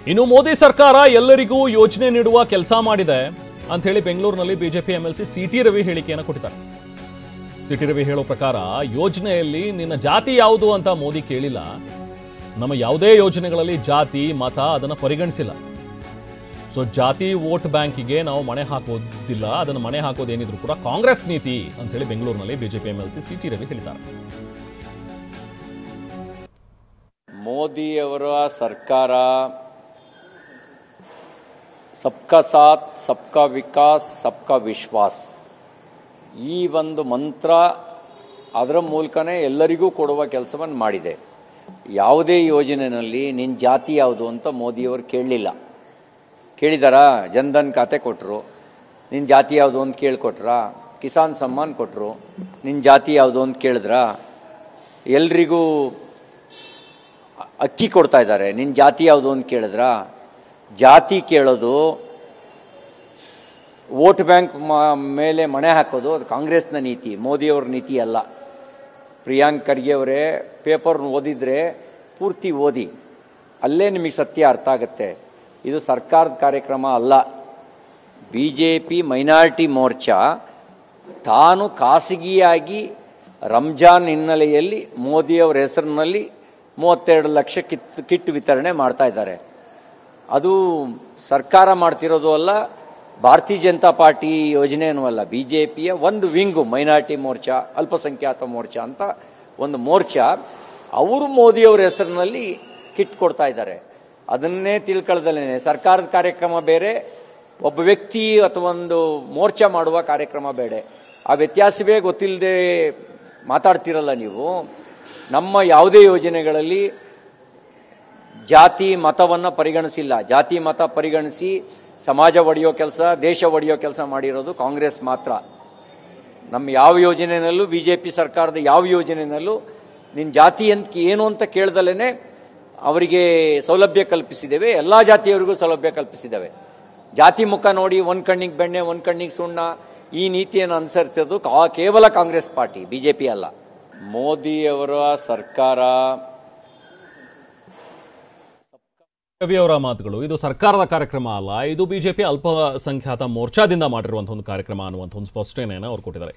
ಇನ್ನು ಮೋದಿ ಸರ್ಕಾರ ಎಲ್ಲರಿಗೂ ಯೋಜನೆ ನೀಡುವ ಕೆಲಸ ಮಾಡಿದೆ ಅಂತ ಹೇಳಿ ಬೆಂಗಳೂರಿನಲ್ಲಿ ಬಿಜೆಪಿ ಎಂಎಲ್ಸಿ ಸಿಟಿ ರವಿ ಹೇಳಿಕೆಯನ್ನು ಕೊಟ್ಟಿದ್ದಾರೆ. ಸಿಟಿ ರವಿ ಹೇಳೋ ಪ್ರಕಾರ ಯೋಜನೆಯಲ್ಲಿ ನಿನ್ನ ಜಾತಿ ಯಾವುದು ಅಂತ ಮೋದಿ ಕೇಳಿಲ್ಲ. ನಮ್ಮ ಯಾವುದೇ ಯೋಜನೆಗಳಲ್ಲಿ ಜಾತಿ ಮತ ಅದನ್ನು ಪರಿಗಣಿಸಿಲ್ಲ. ಸೊ ಜಾತಿ ವೋಟ್ ಬ್ಯಾಂಕಿಗೆ ನಾವು ಮಣೆ ಹಾಕೋದಿಲ್ಲ. ಅದನ್ನು ಮಣೆ ಹಾಕೋದೇನಿದ್ರು ಕೂಡ ಕಾಂಗ್ರೆಸ್ ನೀತಿ ಅಂತ ಹೇಳಿ ಬೆಂಗಳೂರಿನಲ್ಲಿ ಬಿಜೆಪಿ ಎಂಎಲ್ಸಿ ಸಿಟಿ ರವಿ ಹೇಳಿದ್ದಾರೆ. ಮೋದಿಯವರ ಸರ್ಕಾರ ಸಬ್ಕಾ ಸಾಥ್ ಸಬ್ಕಾ ವಿಕಾಸ್ ಸಬ್ಕಾ ವಿಶ್ವಾಸ್ ಈ ಒಂದು ಮಂತ್ರ ಅದರ ಮೂಲಕನೇ ಎಲ್ಲರಿಗೂ ಕೊಡುವ ಕೆಲಸವನ್ನು ಮಾಡಿದೆ. ಯಾವುದೇ ಯೋಜನೆಯಲ್ಲಿ ನಿನ್ನ ಜಾತಿ ಯಾವುದು ಅಂತ ಮೋದಿಯವರು ಕೇಳಲಿಲ್ಲ. ಕೇಳಿದಾರಾ? ಜನ್ಧನ್ ಖಾತೆ ಕೊಟ್ಟರು, ನಿನ್ನ ಜಾತಿ ಯಾವುದು ಅಂತ ಕೇಳಿಕೊಟ್ರಾ? ಕಿಸಾನ್ ಸಮ್ಮಾನ್ ಕೊಟ್ಟರು, ನಿನ್ನ ಜಾತಿ ಯಾವುದು ಅಂತ ಕೇಳಿದ್ರಾ? ಎಲ್ರಿಗೂ ಅಕ್ಕಿ ಕೊಡ್ತಾ ಇದ್ದಾರೆ, ನಿನ್ನ ಜಾತಿ ಯಾವುದು ಅಂತ ಕೇಳಿದ್ರಾ? ಜಾತಿ ಕೇಳೋದು, ವೋಟ್ ಬ್ಯಾಂಕ್ ಮೇಲೆ ಮಣೆ ಹಾಕೋದು ಅದು ಕಾಂಗ್ರೆಸ್ನ ನೀತಿ, ಮೋದಿಯವ್ರ ನೀತಿ ಅಲ್ಲ. ಪ್ರಿಯಾಂಕ್ ಖರ್ಗೆ ಅವರೇ ಪೇಪರ್ ಓದಿದರೆ ಪೂರ್ತಿ ಓದಿ, ಅಲ್ಲೇ ನಿಮಗೆ ಸತ್ಯ ಅರ್ಥ ಆಗುತ್ತೆ. ಇದು ಸರ್ಕಾರದ ಕಾರ್ಯಕ್ರಮ ಅಲ್ಲ. B J P minority Morcha ತಾನು ಖಾಸಗಿಯಾಗಿ ರಂಜಾನ್ ಹಿನ್ನೆಲೆಯಲ್ಲಿ ಮೋದಿಯವರ ಹೆಸರಿನಲ್ಲಿ 32 ಲಕ್ಷ ಕಿಟ್ ವಿತರಣೆ ಮಾಡ್ತಾ ಇದ್ದಾರೆ. ಅದು ಸರ್ಕಾರ ಮಾಡ್ತಿರೋದು ಅಲ್ಲ, ಭಾರತೀಯ ಜನತಾ ಪಾರ್ಟಿ ಯೋಜನೆಯೂ ಅಲ್ಲ. ಬಿ ಜೆ ಪಿಯ ಒಂದು ವಿಂಗು ಮೈನಾರಿಟಿ ಮೋರ್ಚಾ, ಅಲ್ಪಸಂಖ್ಯಾತ ಮೋರ್ಚಾ ಅಂತ ಒಂದು ಮೋರ್ಚಾ, ಅವರು ಮೋದಿಯವರ ಹೆಸರಿನಲ್ಲಿ ಕಿಟ್ ಕೊಡ್ತಾ ಇದ್ದಾರೆ. ಅದನ್ನೇ ತಿಳ್ಕೊಳ್ಳದಲ್ಲೇ ಸರ್ಕಾರದ ಕಾರ್ಯಕ್ರಮ ಬೇರೆ, ಒಬ್ಬ ವ್ಯಕ್ತಿ ಅಥವಾ ಒಂದು ಮೋರ್ಚಾ ಮಾಡುವ ಕಾರ್ಯಕ್ರಮ ಬೇಡ. ಆ ವ್ಯತ್ಯಾಸವೇ ಗೊತ್ತಿಲ್ಲದೆ ಮಾತಾಡ್ತಿರಲ್ಲ ನೀವು. ನಮ್ಮ ಯಾವುದೇ ಯೋಜನೆಗಳಲ್ಲಿ ಜಾತಿ ಮತವನ್ನು ಪರಿಗಣಿಸಿಲ್ಲ. ಜಾತಿ ಮತ ಪರಿಗಣಿಸಿ ಸಮಾಜ ಒಡೆಯೋ ಕೆಲಸ, ದೇಶ ಒಡೆಯೋ ಕೆಲಸ ಮಾಡಿರೋದು ಕಾಂಗ್ರೆಸ್ ಮಾತ್ರ. ನಮ್ಮ ಯಾವ ಯೋಜನೆಯಲ್ಲೂ, ಬಿ ಜೆ ಪಿ ಸರ್ಕಾರದ ಯಾವ ಯೋಜನೆಯಲ್ಲೂ ನಿನ್ನ ಜಾತಿ ಅಂತ ಏನು ಅಂತ ಕೇಳ್ದಲೇ ಅವರಿಗೆ ಸೌಲಭ್ಯ ಕಲ್ಪಿಸಿದ್ದೇವೆ. ಎಲ್ಲ ಜಾತಿಯವರಿಗೂ ಸೌಲಭ್ಯ ಕಲ್ಪಿಸಿದ್ದೇವೆ. ಜಾತಿ ಮುಖ ನೋಡಿ ಒಂದು ಕಣ್ಣಿಗೆ ಬೆಣ್ಣೆ ಒಂದು ಕಣ್ಣಿಗೆ ಸುಣ್ಣ ಈ ನೀತಿಯನ್ನು ಅನುಸರಿಸೋದು ಕೇವಲ Congress party, B J P ಅಲ್ಲ. ಮೋದಿಯವರ ಸರ್ಕಾರ ರವಿ ಅವರ ಮಾತುಗಳು, ಇದು ಸರ್ಕಾರದ ಕಾರ್ಯಕ್ರಮ ಅಲ್ಲ, ಇದು ಬಿಜೆಪಿ ಅಲ್ಪಸಂಖ್ಯಾತ ಮೋರ್ಚಾದಿಂದ ಮಾಡಿರುವಂತಹ ಒಂದು ಕಾರ್ಯಕ್ರಮ ಅನ್ನುವಂಥ ಒಂದು ಸ್ಪಷ್ಟನೆಯನ್ನು ಅವರು ಕೊಟ್ಟಿದ್ದಾರೆ.